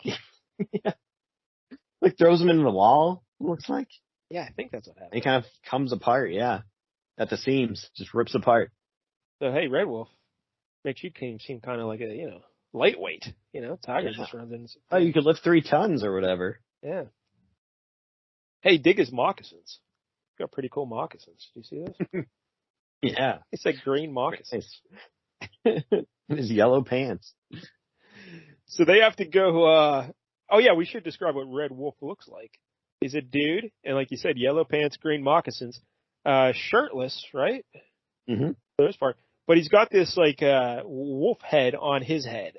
Yeah. Like throws him into the wall, looks like. Yeah, I think that's what happened. He kind of comes apart, at the seams, just rips apart. So hey, Red Wolf makes you seem kind of like a lightweight. Tiger just runs in. Oh, you could lift 3 tons or whatever. Yeah. Hey, dig his moccasins. Got pretty cool moccasins. Do you see those? Yeah. It's like green moccasins. Nice. His yellow pants. So they have to go, oh yeah, we should describe what Red Wolf looks like. He's a dude, and like you said, yellow pants, green moccasins, shirtless, right? Mm-hmm. For the most part. But he's got this like wolf head on his head,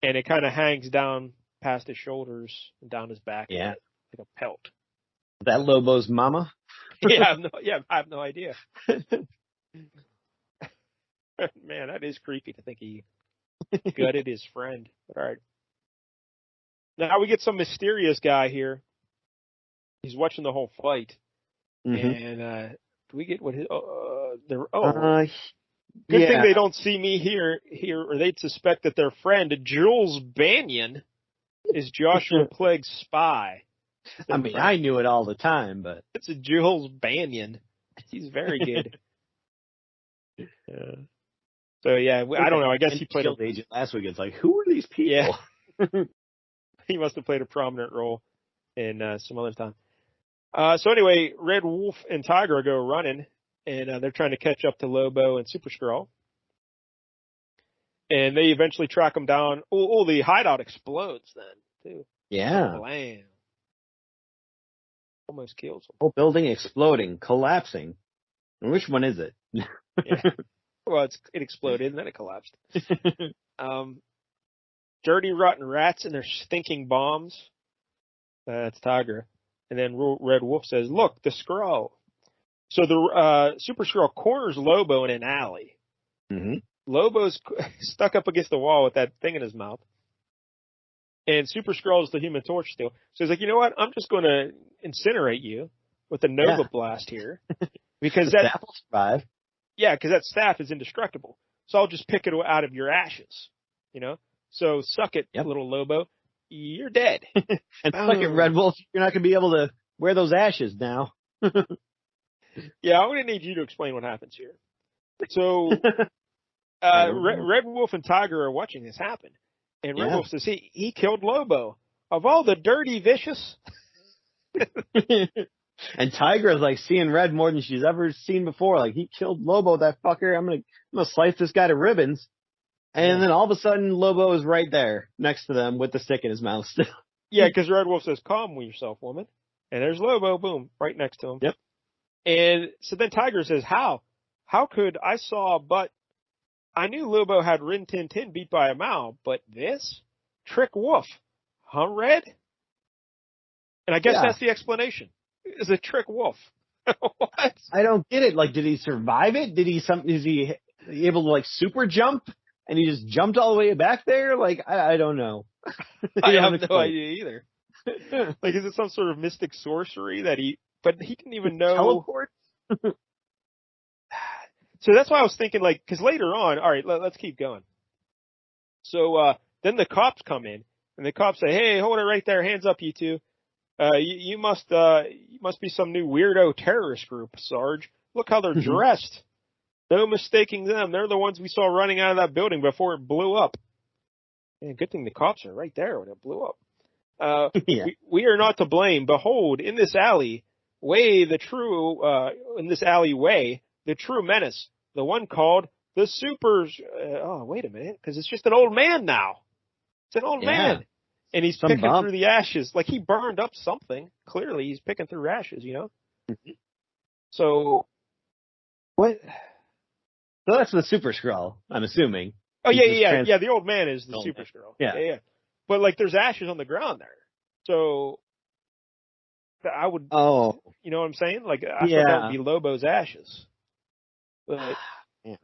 and it kind of hangs down past his shoulders and down his back, Yeah. like a pelt. Is that Lobo's mama? I have no idea. Man, that is creepy to think he gutted his friend. But all right. Now we get some mysterious guy here. He's watching the whole fight, and do we get what his? Good thing they don't see me here, or they'd suspect that their friend Jules Banyan is Joshua Plague's spy. I mean, I knew it all the time, but it's a Jules Banyan. He's very good. So yeah, I don't know. I guess he played an agent last week. It's like, who are these people? Yeah. He must have played a prominent role in some other time. So anyway, Red Wolf and Tigra go running, and they're trying to catch up to Lobo and Super Skrull. And they eventually track them down. Oh, the hideout explodes then, too. Yeah. Blam. Almost kills them. Whole building exploding, collapsing. And which one is it? Yeah. Well, it exploded and then it collapsed. Dirty, rotten rats and their stinking bombs. That's Tigra. And then Red Wolf says, look, the Skrull. So the Super Skrull corners Lobo in an alley. Mm-hmm. Lobo's stuck up against the wall with that thing in his mouth. And Super Skrull is the Human Torch still. So he's like, you know what? I'm just going to incinerate you with the Nova Blast here. Because that staff will survive. Yeah, because that staff is indestructible. So I'll just pick it out of your ashes. You know? So suck it, little Lobo. You're dead. And suck it, Red Wolf. You're not going to be able to wear those ashes now. Yeah, I'm going to need you to explain what happens here. So Red Wolf and Tigra are watching this happen. And Red Wolf says, he killed Lobo. Of all the dirty, vicious. And Tigra's like seeing red more than she's ever seen before. Like, he killed Lobo, that fucker. I'm gonna slice this guy to ribbons. And then all of a sudden, Lobo is right there next to them with the stick in his mouth still. Yeah, because Red Wolf says, calm yourself, woman. And there's Lobo, boom, right next to him. Yep. And so then Tigra says, how? How could I saw but I knew Lobo had Rin Tin Tin beat by a mile, but this? Trick Wolf. Huh, Red? And I guess that's the explanation. It's a trick wolf. What? I don't get it. Like, did he survive it? Is he able to, like, super jump? And he just jumped all the way back there? Like, I don't know. I have no idea either. Like, is it some sort of mystic sorcery but he didn't even know. Teleport? So that's why I was thinking, like, because later on, all right, let's keep going. So, then the cops come in, and the cops say, hey, hold it right there, hands up, you two. You must be some new weirdo terrorist group, Sarge. Look how they're dressed. No mistaking them. They're the ones we saw running out of that building before it blew up. Man, good thing the cops are right there when it blew up. We are not to blame. Behold, in this alleyway, the true menace, the one called the Supers. Wait a minute, because it's just an old man now. It's an old man. And he's picking through the ashes. Like, he burned up something. Clearly, he's picking through ashes, you know? Mm-hmm. So, what? So that's the Super Skrull, I'm assuming. Oh, yeah. The old man is the Super Skrull. Yeah. But, like, there's ashes on the ground there. So, I would... Oh. You know what I'm saying? Like, I thought that would be Lobo's ashes. But... Man.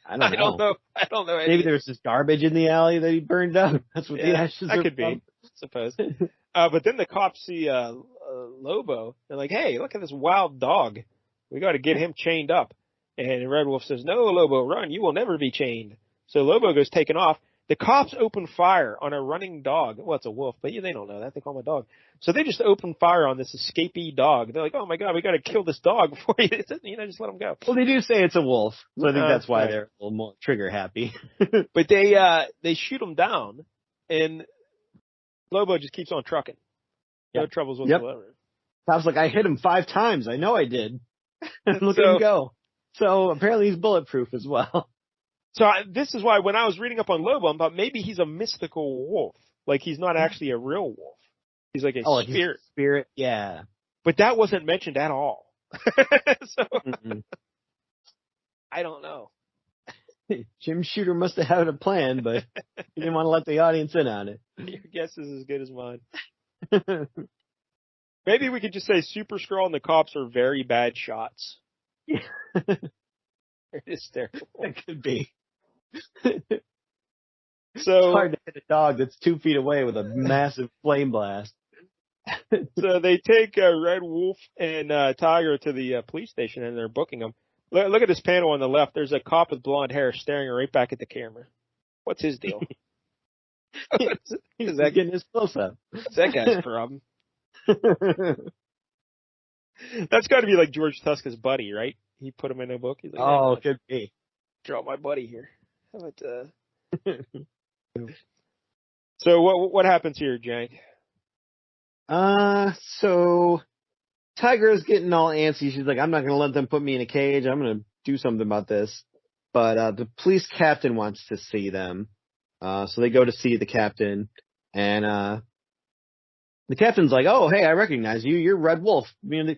I don't know. I don't know. Maybe there's just garbage in the alley that he burned up. That's what the ashes are. That could be, I suppose. But then the cops see Lobo. They're like, hey, look at this wild dog. We got to get him chained up. And Red Wolf says, no, Lobo, run. You will never be chained. So Lobo goes taking off. The cops open fire on a running dog. Well, it's a wolf, but they don't know that. They call him a dog. So they just open fire on this escapee dog. They're like, oh, my God, we got to kill this dog before just let him go. Well, they do say it's a wolf, so I think that's why they're a little more trigger happy. But they shoot him down, and Lobo just keeps on trucking. No troubles whatsoever. Cop's like, I hit him 5 times. I know I did. Look at him go. So apparently he's bulletproof as well. So this is why when I was reading up on Lobo, I thought maybe he's a mystical wolf. Like he's not actually a real wolf. He's like a spirit. Spirit, yeah. But that wasn't mentioned at all. So I don't know. Jim Shooter must have had a plan, but he didn't want to let the audience in on it. Your guess is as good as mine. Maybe we could just say Super Skrull and the cops are very bad shots. Yeah. They're hysterical. It could be. So it's hard to hit a dog that's 2 feet away with a massive flame blast. So they take Red Wolf and Tigra to the police station, and they're booking them. Look at this panel on the left. There's a cop with blonde hair staring right back at the camera. What's his deal? He's getting his close-up. What's that guy's problem? That's got to be like George Tuska's buddy, right? He put him in a book. He's like, oh, it could be. Draw my buddy here. How about, So what happens here, Jank? So Tigra's getting all antsy. She's like, I'm not going to let them put me in a cage. I'm going to do something about this. But the police captain wants to see them. So they go to see the captain. And the captain's like, oh, hey, I recognize you. You're Red Wolf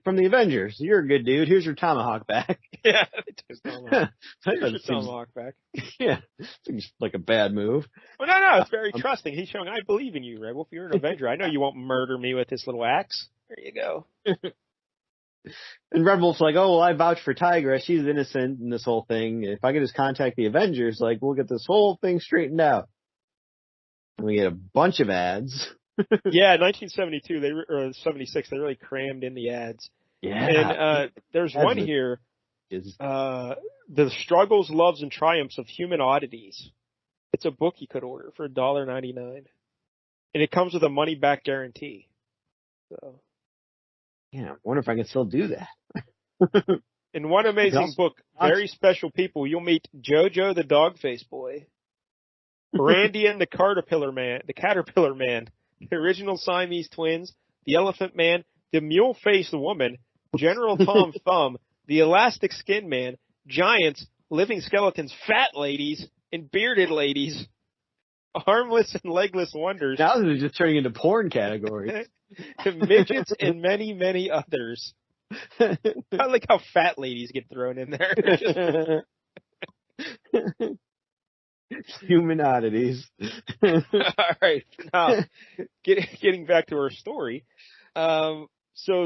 from the Avengers. You're a good dude. Here's your tomahawk back. Yeah, they took his tomahawk. Here's your tomahawk back. Yeah, seems like a bad move. Well, no, it's very trusting. He's showing, I believe in you, Red Wolf. You're an Avenger. I know you won't murder me with this little axe. There you go. And Red Wolf's like, oh, well, I vouch for Tigra. She's innocent in this whole thing. If I could just contact the Avengers, like, we'll get this whole thing straightened out. And we get a bunch of ads. Yeah, 1972, or 76, they really crammed in the ads. Yeah. And there's one here, The Struggles, Loves, and Triumphs of Human Oddities. It's a book you could order for $1.99. And it comes with a money-back guarantee. So, yeah, I wonder if I can still do that. In one amazing book, very special people, you'll meet Jojo the Dog-Faced Boy, Randy and the Caterpillar Man, the original Siamese twins, the Elephant Man, the Mule-Faced Woman, General Tom Thumb, the Elastic Skin Man, Giants, Living Skeletons, Fat Ladies, and Bearded Ladies, Armless and Legless Wonders. Now this is just turning into porn categories. Midgets, and many, many others. I like how fat ladies get thrown in there. Human oddities. All right. Now, getting back to our story. So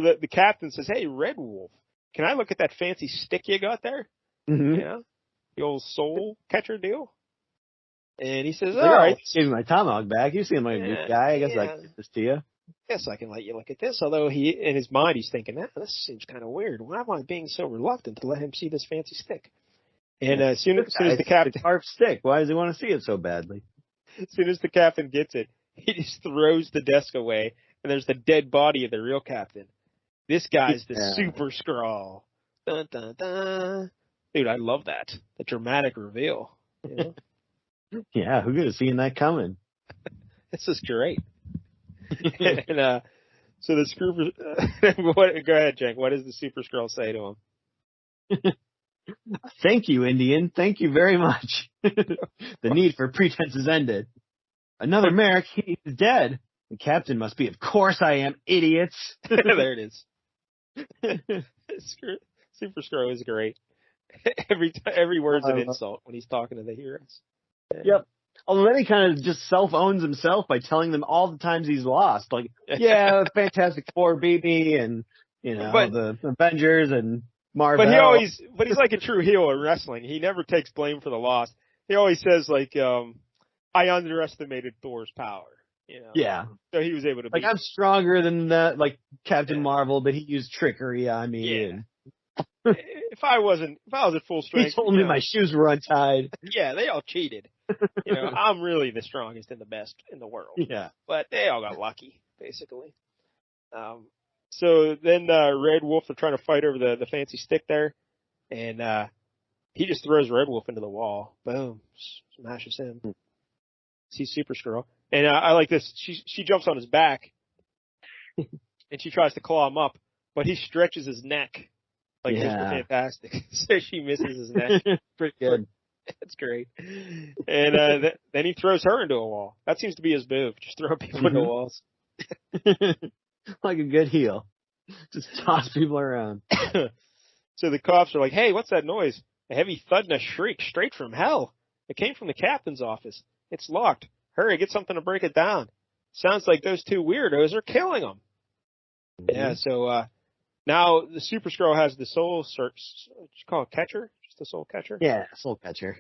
the captain says, hey, Red Wolf, can I look at that fancy stick you got there? Mm-hmm. Yeah. The old soul catcher deal? And he says, all right. Give me my tomahawk back. You seem like a good guy. I guess I can give this to you. Yes, I can let you look at this. Although in his mind, he's thinking, this seems kind of weird. Why am I being so reluctant to let him see this fancy stick? And as soon as the captain carved stick, why does he want to see it so badly? As soon as the captain gets it, he just throws the desk away, and there's the dead body of the real captain. This guy's the Super Skrull. Dun, dun, dun. Dude, I love that. The dramatic reveal. You know? Yeah, who could have seen that coming? This is great. And so the go ahead, Cenk. What does the Super Skrull say to him? Thank you, Indian. Thank you very much. The need for pretense is ended. Another Merrick, he's dead. The captain must be. Of course I am, idiots. There it is. Super Skrull is great. Every word's an insult when he's talking to the heroes. Yep. Although then he kind of just self-owns himself by telling them all the times he's lost. Like, yeah, Fantastic Four beat me, and, the Avengers and Marvel. But he's like a true heel in wrestling. He never takes blame for the loss. He always says, like, I underestimated Thor's power. Yeah. So he was able to I'm stronger than that, like Captain Marvel, but he used trickery on me. Yeah. And if I was at full strength, he told me my shoes were untied. Yeah, they all cheated. I'm really the strongest and the best in the world. Yeah, but they all got lucky, basically. So then Red Wolf are trying to fight over the fancy stick there, and he just throws Red Wolf into the wall. Boom, smashes him. He's Super Skrull, and I like this. She jumps on his back, and she tries to claw him up. but he stretches his neck like Mr. Fantastic, so she misses his neck. Pretty good. That's great. And then he throws her into a wall. That seems to be his move. Just throw people into walls. Like a good heel. Just toss people around. So the cops are like, hey, what's that noise? A heavy thud and a shriek straight from hell. It came from the captain's office. It's locked. Hurry, get something to break it down. Sounds like those two weirdos are killing him. Yeah, so now the Super Skrull has the soul search. What you call it, catcher? Just the soul catcher? Yeah, soul catcher.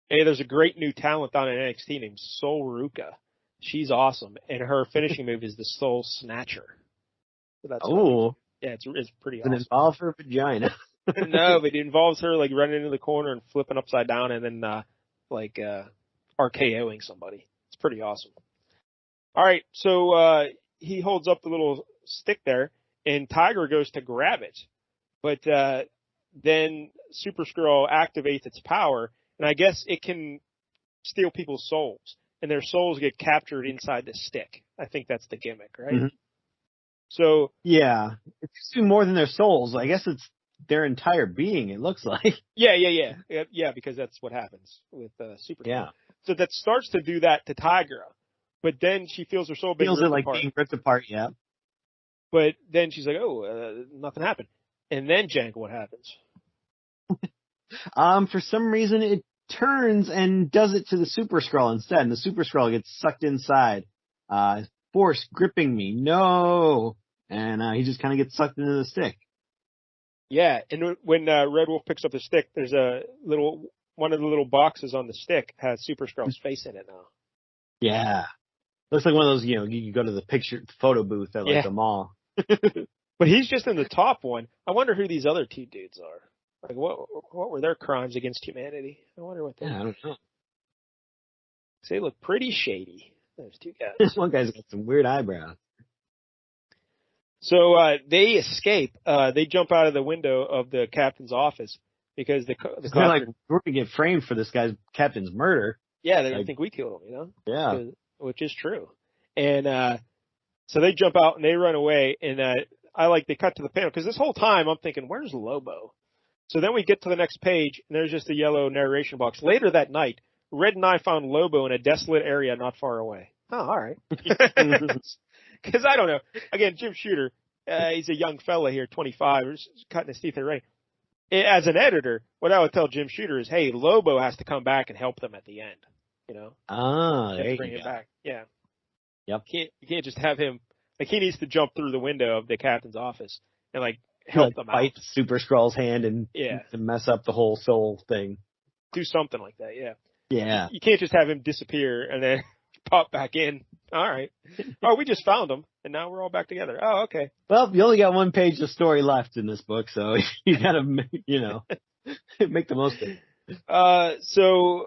Hey, there's a great new talent on NXT named Soul Ruka. She's awesome, and her finishing move is the Soul Snatcher. So that's it's pretty awesome. Does it involve her vagina? No, but it involves her like running into the corner and flipping upside down, and then RKOing somebody. It's pretty awesome. All right, so he holds up the little stick there, and Tigra goes to grab it, but then Super Skrull activates its power, and I guess it can steal people's souls, and their souls get captured inside the stick. I think that's the gimmick, right? Mm-hmm. So yeah, it's more than their souls. I guess it's their entire being. It looks like. Yeah, because that's what happens with Super Skrull. Yeah. So that starts to do that to Tigra, but then she feels her soul being ripped apart. Being ripped apart. Yeah. But then she's like, nothing happened. And then, Jank, what happens? For some reason, it turns and does it to the Super Skrull instead, and the Super Skrull gets sucked inside. Force gripping me. No! And he just kind of gets sucked into the stick. Yeah, and when Red Wolf picks up the stick, there's one of the little boxes on the stick has Super Skrull's face in it now. Yeah. Looks like one of those, you go to the photo booth at the mall. But he's just in the top one. I wonder who these other two dudes are. Like, what were their crimes against humanity? I wonder what they. Yeah, I don't know. They look pretty shady. Those two guys. This one guy's got some weird eyebrows. So they escape. They jump out of the window of the captain's office because the cops they're like, we're gonna get framed for this guy's captain's murder. Yeah, they think we killed him. Yeah, which is true. And so they jump out and they run away. And they cut to the panel because this whole time I'm thinking, where's Lobo? So then we get to the next page and there's just a yellow narration box. Later that night, Red and I found Lobo in a desolate area not far away. Oh, all right. Because I don't know. Again, Jim Shooter, he's a young fella here, 25, cutting his teeth already. As an editor, what I would tell Jim Shooter is, hey, Lobo has to come back and help them at the end. There you bring him go. back. Yeah. Yep. You can't just have him. Like, he needs to jump through the window of the captain's office and help them fight out. Super Skrull's hand and mess up the whole soul thing. Do something like that. Yeah. Yeah. You can't just have him disappear and then pop back in. All right. Oh, we just found him, and now we're all back together. Oh, okay. Well, you only got one page of story left in this book, so you gotta, make the most of it. So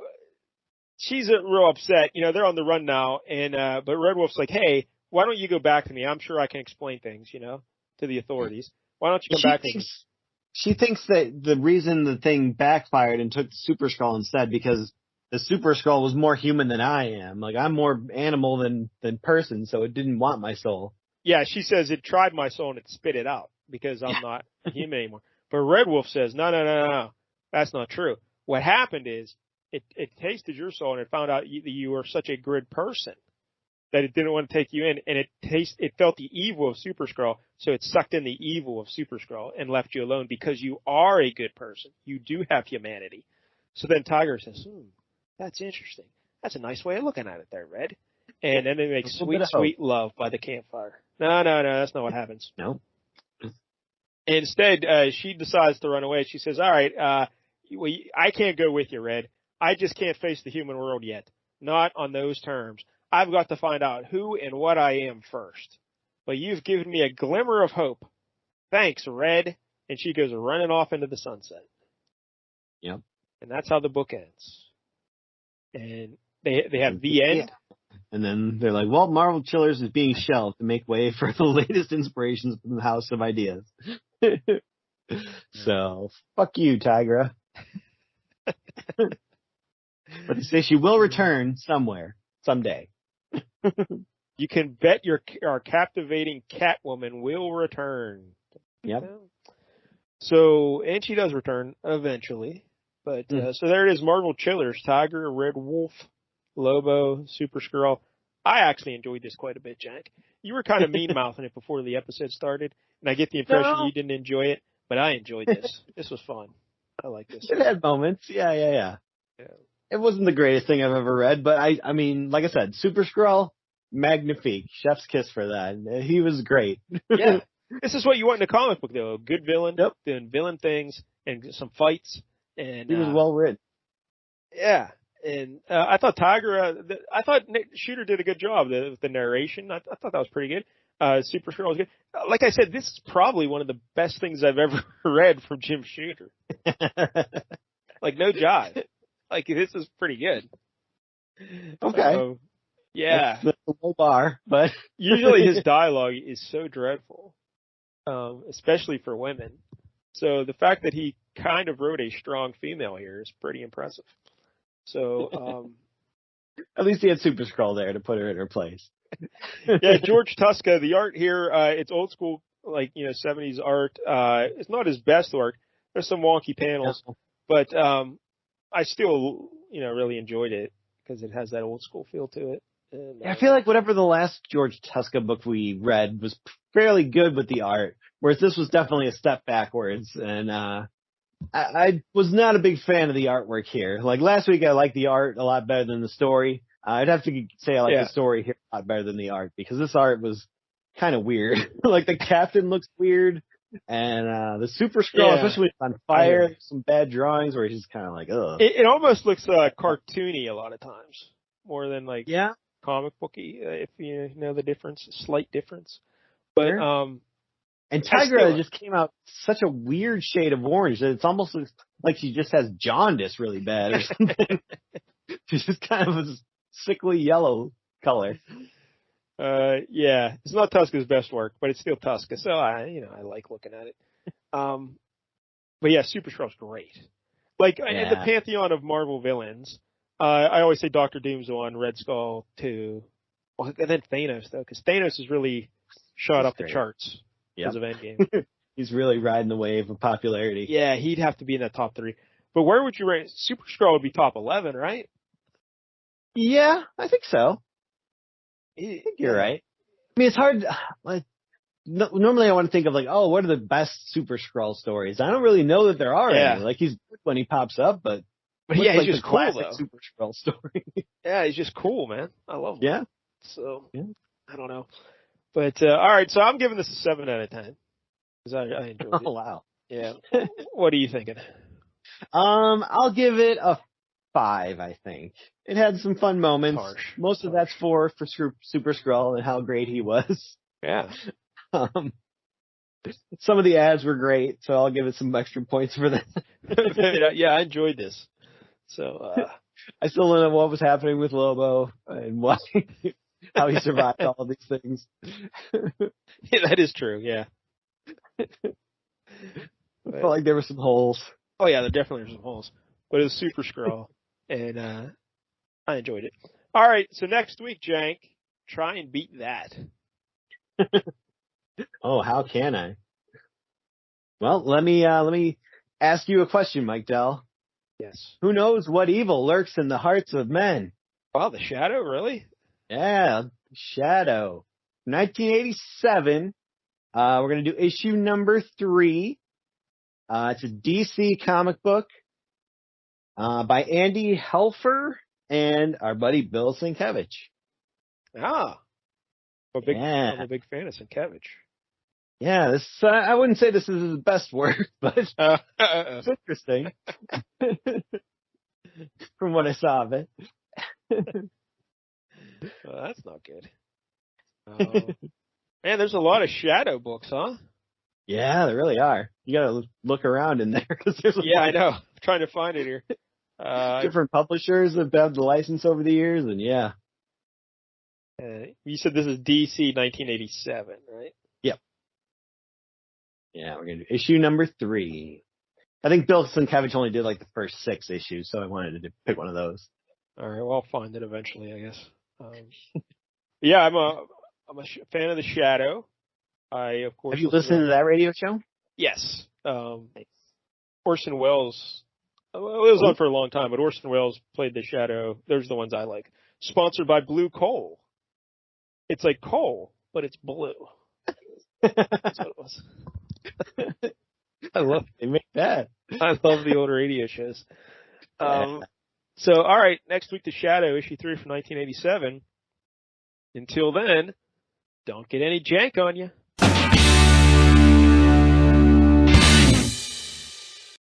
she's real upset. They're on the run now, and but Red Wolf's like, hey, why don't you go back to me? I'm sure I can explain things, to the authorities. Why don't you come back to me? She thinks that the reason the thing backfired and took the Super Skrull instead because the Super Skrull was more human than I am. Like, I'm more animal than person, so it didn't want my soul. Yeah, she says it tried my soul and it spit it out because I'm not human anymore. But Red Wolf says, no. That's not true. What happened is it tasted your soul and it found out that you were such a good person that it didn't want to take you in, and it felt the evil of Super Skrull, so it sucked in the evil of Super Skrull and left you alone because you are a good person. You do have humanity. So then Tiger says, that's interesting. That's a nice way of looking at it there, Red. And then they make sweet love by the campfire. No, that's not what happens. No. Instead, she decides to run away. She says, all right, I can't go with you, Red. I just can't face the human world yet. Not on those terms. I've got to find out who and what I am first. But you've given me a glimmer of hope. Thanks, Red. And she goes running off into the sunset. Yep. And that's how the book ends. And they have the end. Yeah. And then they're like, well, Marvel Chillers is being shelved to make way for the latest inspirations from the House of Ideas. So, fuck you, Tigra. But they say she will return someday. You can bet our captivating Catwoman will return. Yep. Yeah. So, and she does return eventually. But, so there it is, Marvel Chillers, Tiger, Red Wolf, Lobo, Super Skrull. I actually enjoyed this quite a bit, Jack. You were kind of mean-mouthing it before the episode started, and I get the impression No. you didn't enjoy it, but I enjoyed this. This was fun. I like this. It had moments. Yeah. It wasn't the greatest thing I've ever read, but I mean, like I said, Super Skrull, magnifique. Chef's kiss for that. He was great. Yeah. This is what you want in a comic book, though. A good villain, Yep. doing villain things, and some fights. And He was well written. yeah. And I thought I thought Nick Shooter did a good job with the narration. I thought that was pretty good. Super Skrull was good. Like I said, this is probably one of the best things I've ever read from Jim Shooter. Like, no jive. Like, this is pretty good. Okay. Yeah. That's a low bar, but usually his dialogue is so dreadful, especially for women. So the fact that he kind of wrote a strong female here is pretty impressive. So, at least he had Super Skrull there to put her in her place. yeah, George Tuska, the art here, it's old school, like, 70s art. It's not his best work. There's some wonky panels, but, I still, really enjoyed it because it has that old school feel to it. And, I feel like whatever the last George Tuska book we read was fairly good with the art, whereas this was definitely a step backwards. And I was not a big fan of the artwork here. Like last week, I liked the art a lot better than the story. I'd have to say I like the story here a lot better than the art because this art was kind of weird. Like the captain looks weird, and the Super Skrull, especially when it's on fire, there's some bad drawings where he's just kind of like, ugh. It almost looks cartoony a lot of times, more than like comic booky, if you know the difference, slight difference. But and Tigra just came out such a weird shade of orange that it's almost like she just has jaundice really bad or something. She's just kind of a sickly yellow color. Yeah, it's not Tuska's best work, but it's still Tuska, so I like looking at it. But yeah, Super Skrull's great. Like in the pantheon of Marvel villains, I always say Doctor Doom's one, Red Skull 2, and then Thanos though, because Thanos has really shot up the charts because of Endgame. He's really riding the wave of popularity. Yeah, he'd have to be in that top 3. But where would you rate? Super Skrull would be top 11, right? Yeah, I think so. I think you're right. I mean, it's hard. Like, normally I want to think of like, oh, what are the best Super Skrull stories? I don't really know that there are any. Like, he's good when he pops up, but yeah, he's like just cool though. Super Skrull story. Yeah, he's just cool, man. I love him. Yeah. So I don't know, but all right. So I'm giving this a 7 out of 10 because I enjoyed it. Oh wow. Yeah. What are you thinking? I'll give it a 5. I think it had some fun moments. Most of that's for Super Skrull and how great he was. Yeah. Some of the ads were great, so I'll give it some extra points for that. Yeah, I enjoyed this. So I still don't know what was happening with Lobo and why, how he survived all of these things. Yeah, that is true. Yeah. I felt like there were some holes. Oh yeah, there definitely were some holes, but it was Super Skrull, and I enjoyed it. All right, so next week, Jank, try and beat that. Oh, how can I? Well, let me ask you a question, Mike Dell. Yes. Who knows what evil lurks in the hearts of men? Wow, the Shadow, really? Yeah, Shadow. 1987. We're gonna do issue number 3. It's a DC comic book by Andy Helfer and our buddy Bill Sienkiewicz. Ah, I'm a big fan of Sienkiewicz. Yeah, this I wouldn't say this is his best work, but it's interesting from what I saw of it. Well, that's not good. Man, there's a lot of Shadow books, huh? Yeah, there really are. You gotta look around in there because there's I know. I'm trying to find it here. Different publishers have had the license over the years, and yeah. You said this is DC 1987, right? Yep. Yeah, we're gonna do issue number 3. I think Bill Sienkiewicz only did like the first 6 issues, so I wanted to pick one of those. All right, well, I'll find it eventually, I guess. Yeah, I'm a fan of the Shadow. I, of course, Have you listened to that radio show? Yes. Orson Welles. Well, it was on for a long time, but Orson Welles played the Shadow. Those are the ones I like. Sponsored by Blue Coal. It's like coal, but it's blue. That's what it was. I love they make that. I love the old radio shows. So, all right, next week, The Shadow, issue 3 from 1987. Until then, don't get any jank on you.